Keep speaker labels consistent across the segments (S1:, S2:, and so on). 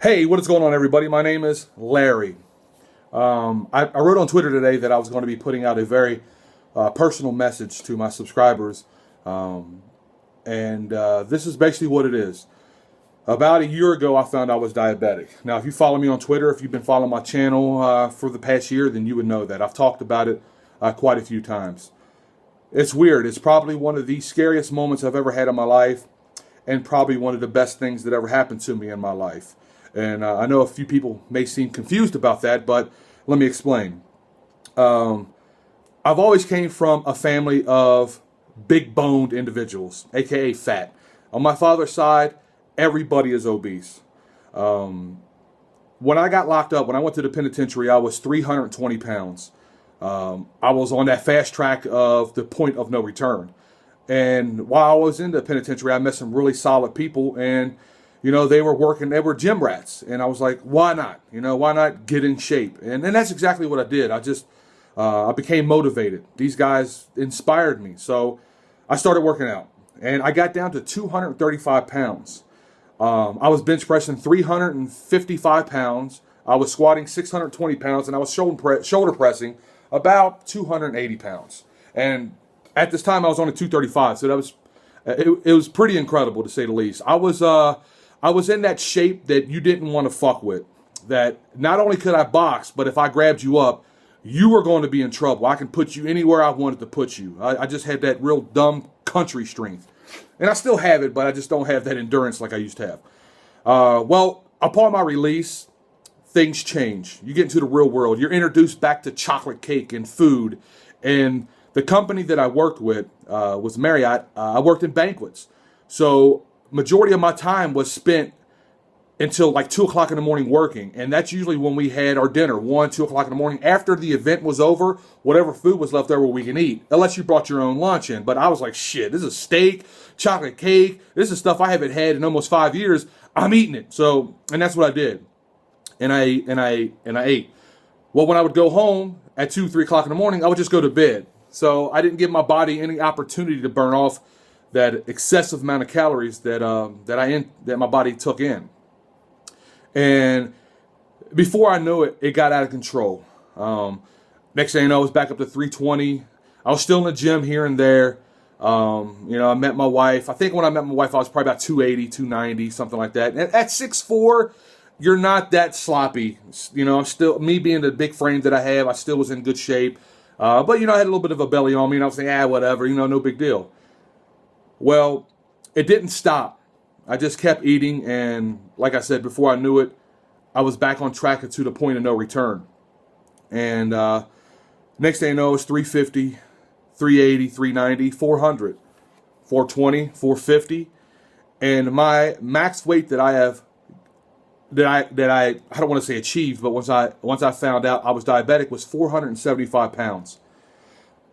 S1: Hey, what is going on, everybody? My name is Larry. I wrote on Twitter today that I was going to be putting out a very personal message to my subscribers. And this is basically what it is. About a year ago, I found I was diabetic. Now, if you follow me on Twitter, if you've been following my channel for the past year, then you would know that. I've talked about it quite a few times. It's weird. It's probably one of the scariest moments I've ever had in my life, and probably one of the best things that ever happened to me in my life. And I know a few people may seem confused about that, but let me explain. I've always came from a family of big-boned individuals, aka fat. On my father's side, everybody is obese. When I got locked up, when I went to the penitentiary, I was 320 pounds. I was on that fast track of the point of no return. And while I was in the penitentiary, I met some really solid people, and they were gym rats. And I was like, why not? Why not get in shape? And that's exactly what I did. I became motivated. These guys inspired me. So I started working out, and I got down to 235 pounds. I was bench pressing 355 pounds. I was squatting 620 pounds, and I was shoulder pressing about 280 pounds. And at this time, I was only 235. So it was pretty incredible, to say the least. I was in that shape that you didn't want to fuck with. That not only could I box, but if I grabbed you up, you were going to be in trouble. I can put you anywhere I wanted to put you. I just had that real dumb country strength. And I still have it, but I just don't have that endurance like I used to have. Well, upon my release, things change. You get into the real world. You're introduced back to chocolate cake and food. And the company that I worked with was Marriott. I worked in banquets. So majority of my time was spent until like 2 o'clock in the morning working. And that's usually when we had our dinner, 1, 2 o'clock in the morning. After the event was over, whatever food was left over, we can eat. Unless you brought your own lunch in. But I was like, shit, this is steak, chocolate cake. This is stuff I haven't had in almost 5 years. I'm eating it. So, and that's what I did. And I ate. Well, when I would go home at 2, 3 o'clock in the morning, I would just go to bed. So I didn't give my body any opportunity to burn off that excessive amount of calories that my body took in. And before I knew it, it got out of control. Next thing you know, I was back up to 320. I was still in the gym here and there. I met my wife. I think when I met my wife, I was probably about 280, 290, something like that. And at 6'4", you're not that sloppy. I'm still, me being the big frame that I have, I still was in good shape. But I had a little bit of a belly on me, and I was thinking, whatever, no big deal. Well, it didn't stop. I just kept eating, and like I said, before I knew it, I was back on track to the point of no return. And next thing you know, it was 350, 380, 390, 400, 420, 450. And my max weight that I don't want to say achieved, but once I found out I was diabetic, was 475 pounds.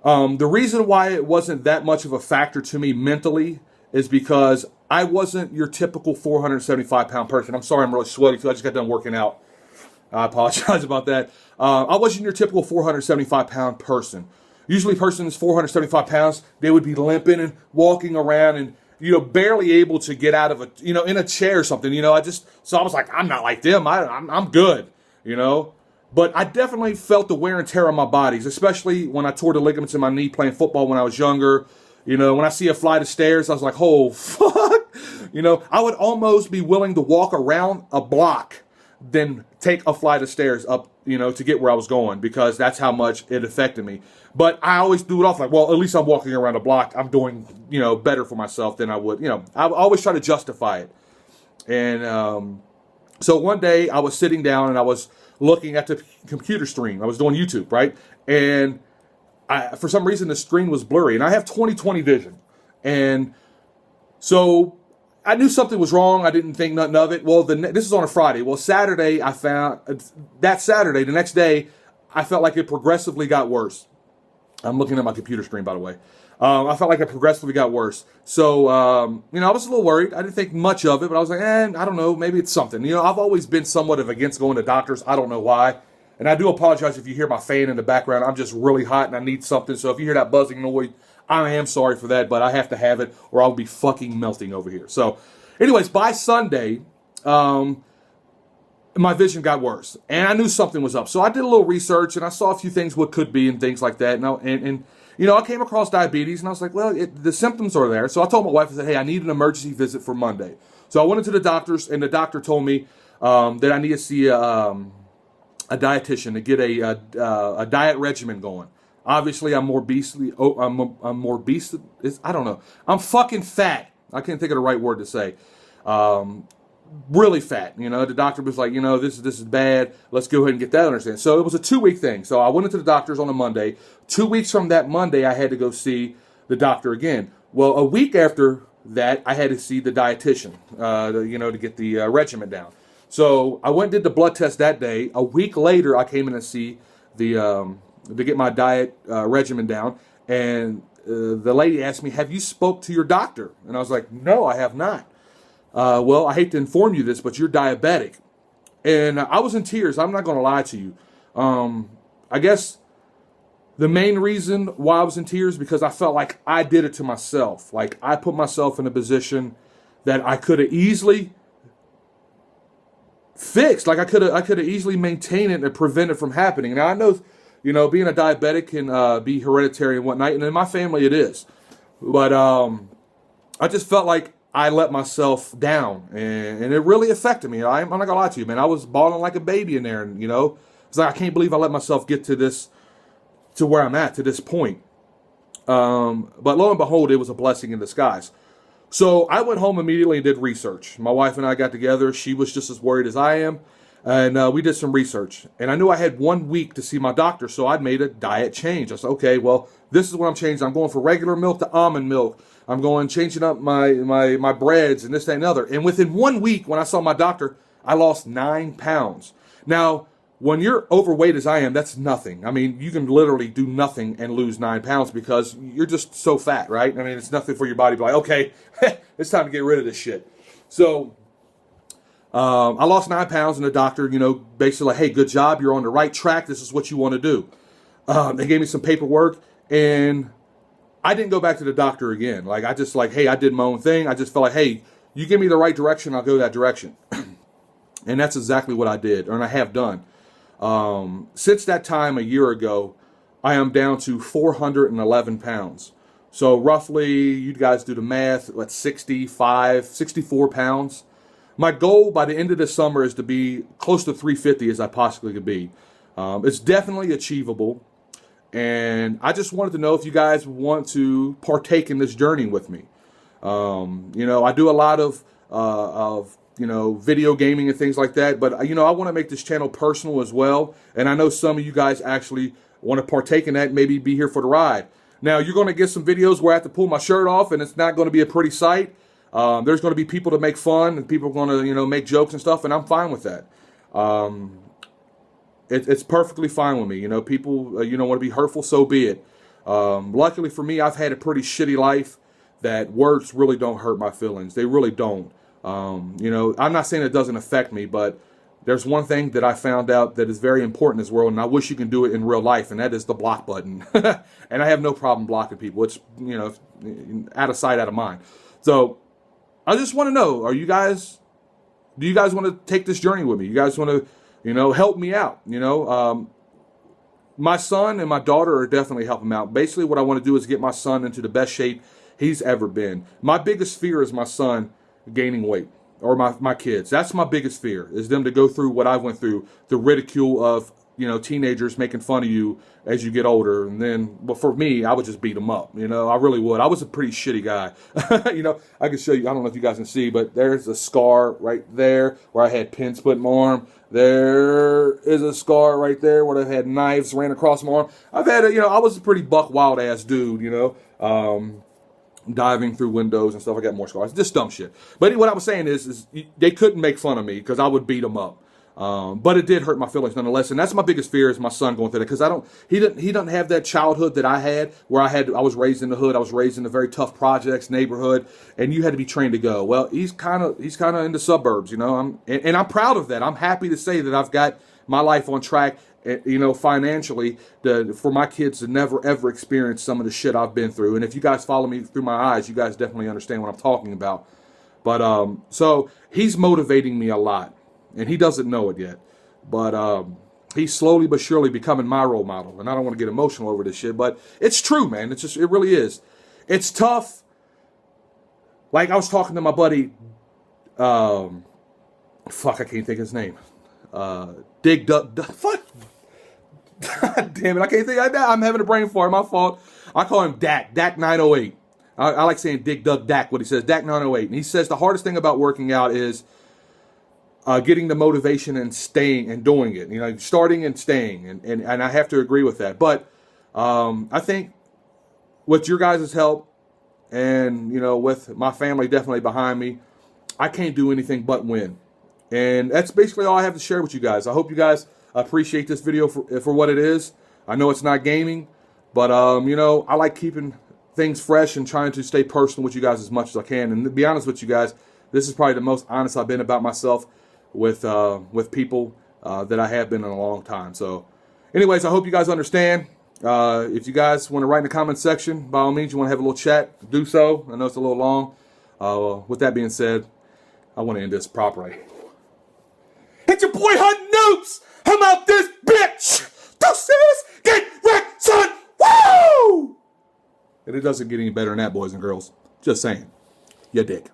S1: The reason why it wasn't that much of a factor to me mentally is because I wasn't your typical 475 pound person. I'm sorry, I'm really sweaty because I just got done working out. I apologize about that. I wasn't your typical 475 pound person. Usually a person is 475 pounds, they would be limping and walking around and, barely able to get out of in a chair or something. So I was like, I'm not like them. I'm good, But I definitely felt the wear and tear on my bodies, especially when I tore the ligaments in my knee playing football when I was younger. When I see a flight of stairs, I was like, oh, fuck. I would almost be willing to walk around a block than take a flight of stairs up, to get where I was going, because that's how much it affected me. But I always do it off like, well, at least I'm walking around a block. I'm doing, better for myself than I would, I always try to justify it. And so one day I was sitting down and I was looking at the computer screen. I was doing YouTube, right? And for some reason, the screen was blurry, and I have 20/20 vision. And so I knew something was wrong. I didn't think nothing of it. Well, this is on a Friday. Well, Saturday, the next day, I felt like it progressively got worse. I'm looking at my computer screen, by the way. I felt like it progressively got worse. So, I was a little worried. I didn't think much of it, but I was like, I don't know, maybe it's something. I've always been somewhat of against going to doctors. I don't know why. And I do apologize if you hear my fan in the background. I'm just really hot and I need something. So if you hear that buzzing noise, I am sorry for that, but I have to have it or I'll be fucking melting over here. So anyways, by Sunday, my vision got worse, and I knew something was up. So I did a little research, and I saw a few things what could be and things like that. And I came across diabetes, and I was like, well, the symptoms are there. So I told my wife, I said, hey, I need an emergency visit for Monday. So I went into the doctor's, and the doctor told me that I need to see a dietitian to get a diet regimen going. Obviously, I'm more beastly. I'm more beastly. I don't know. I'm fucking fat. I can't think of the right word to say. Really fat. The doctor was like, this is bad. Let's go ahead and get that understanding. So it was a 2-week thing. So I went into the doctor's on a Monday. 2 weeks from that Monday, I had to go see the doctor again. Well, a week after that, I had to see the dietitian, to get the regimen down. So I went and did the blood test that day. A week later, I came in to see to get my diet regimen down. And the lady asked me, have you spoke to your doctor? And I was like, no, I have not. Well, I hate to inform you this, but you're diabetic. And I was in tears. I'm not going to lie to you. I guess the main reason why I was in tears because I felt like I did it to myself. Like I put myself in a position that I could have easily fixed. Like I could have easily maintained it and prevent it from happening. Now I know, being a diabetic can be hereditary and whatnot, and in my family it is. But I just felt like I let myself down, and it really affected me. I'm not gonna lie to you, man. I was bawling like a baby in there, and it's like I can't believe I let myself get to where I'm at, to this point. But lo and behold, it was a blessing in disguise. So I went home immediately and did research. My wife and I got together. She was just as worried as I am, and we did some research. And I knew I had 1 week to see my doctor, so I'd made a diet change. I said, okay, well, this is what I'm changing. I'm going from regular milk to almond milk. I'm changing up my breads and this, that, and the other. And within 1 week, when I saw my doctor, I lost 9 pounds. Now, when you're overweight as I am, that's nothing. I mean, you can literally do nothing and lose 9 pounds because you're just so fat, right? I mean, it's nothing for your body to be like, okay, it's time to get rid of this shit. So I lost 9 pounds, and the doctor, basically like, hey, good job. You're on the right track. This is what you want to do. They gave me some paperwork, and I didn't go back to the doctor again. Like, I just hey, I did my own thing. I just felt like, hey, you give me the right direction, I'll go that direction. And that's exactly what I did, and I have done. Since that time a year ago, I am down to 411 pounds. So roughly, you guys do the math, 64 pounds. My goal by the end of the summer is to be close to 350 as I possibly could be. It's definitely achievable. And I just wanted to know if you guys want to partake in this journey with me. I do a lot of video gaming and things like that. But, I want to make this channel personal as well. And I know some of you guys actually want to partake in that and maybe be here for the ride. Now, you're going to get some videos where I have to pull my shirt off, and it's not going to be a pretty sight. There's going to be people to make fun, and people are going to, make jokes and stuff, and I'm fine with that. It's perfectly fine with me. People, want to be hurtful, so be it. Luckily for me, I've had a pretty shitty life that words really don't hurt my feelings. They really don't. I'm not saying it doesn't affect me, but there's one thing that I found out that is very important in this world, and I wish you can do it in real life, and that is the block button. And I have no problem blocking people. It's, out of sight, out of mind. So I just want to know, do you guys want to take this journey with me? You guys want to, help me out? My son and my daughter are definitely helping me out. Basically, what I want to do is get my son into the best shape he's ever been. My biggest fear is my son gaining weight, or my kids. That's my biggest fear, is them to go through what I went through, the ridicule of, teenagers making fun of you as you get older. And then, but for me, I would just beat them up. I really would. I was a pretty shitty guy. I can show you, I don't know if you guys can see, but there's a scar right there where I had pins put in my arm. There is a scar right there where I had knives ran across my arm. I've had I was a pretty buck wild ass dude, diving through windows and stuff. I got more scars. Just dumb shit. But what I was saying is they couldn't make fun of me because I would beat them up. But it did hurt my feelings nonetheless, and that's my biggest fear is my son going through that, because he doesn't have that childhood that I had, where I was raised in the hood. I was raised in a very tough projects neighborhood, and you had to be trained to go. Well, he's kind of in the suburbs, and I'm proud of that. I'm happy to say that I've got my life on track, financially, for my kids to never ever experience some of the shit I've been through. And if you guys follow me through my eyes, you guys definitely understand what I'm talking about. But so he's motivating me a lot. and he doesn't know it yet. But he's slowly but surely becoming my role model. And I don't want to get emotional over this shit, but it's true, man. It really is. It's tough. Like I was talking to my buddy, I can't think of his name. Dig Duck, fuck. God damn it, I can't think. I'm having a brain fart. My fault. I call him Dak 908. I like saying Dig Duck Dak. What he says, Dak 908, and he says the hardest thing about working out is getting the motivation and staying and doing it. You know, starting and staying, and I have to agree with that. But I think with your guys' help, and with my family definitely behind me, I can't do anything but win. And that's basically all I have to share with you guys. I hope you guys appreciate this video for what it is. I know it's not gaming, but I like keeping things fresh and trying to stay personal with you guys as much as I can. And to be honest with you guys, this is probably the most honest I've been about myself with people that I have been in a long time. So anyways, I hope you guys understand. If you guys want to write in the comment section, by all means, you want to have a little chat, do so. I know it's a little long. With that being said, I want to end this properly. It's your boy Hunting Noobs. I'm out this bitch. Deuces, get wrecked, son. Woo! And it doesn't get any better than that, boys and girls. Just saying. You dick.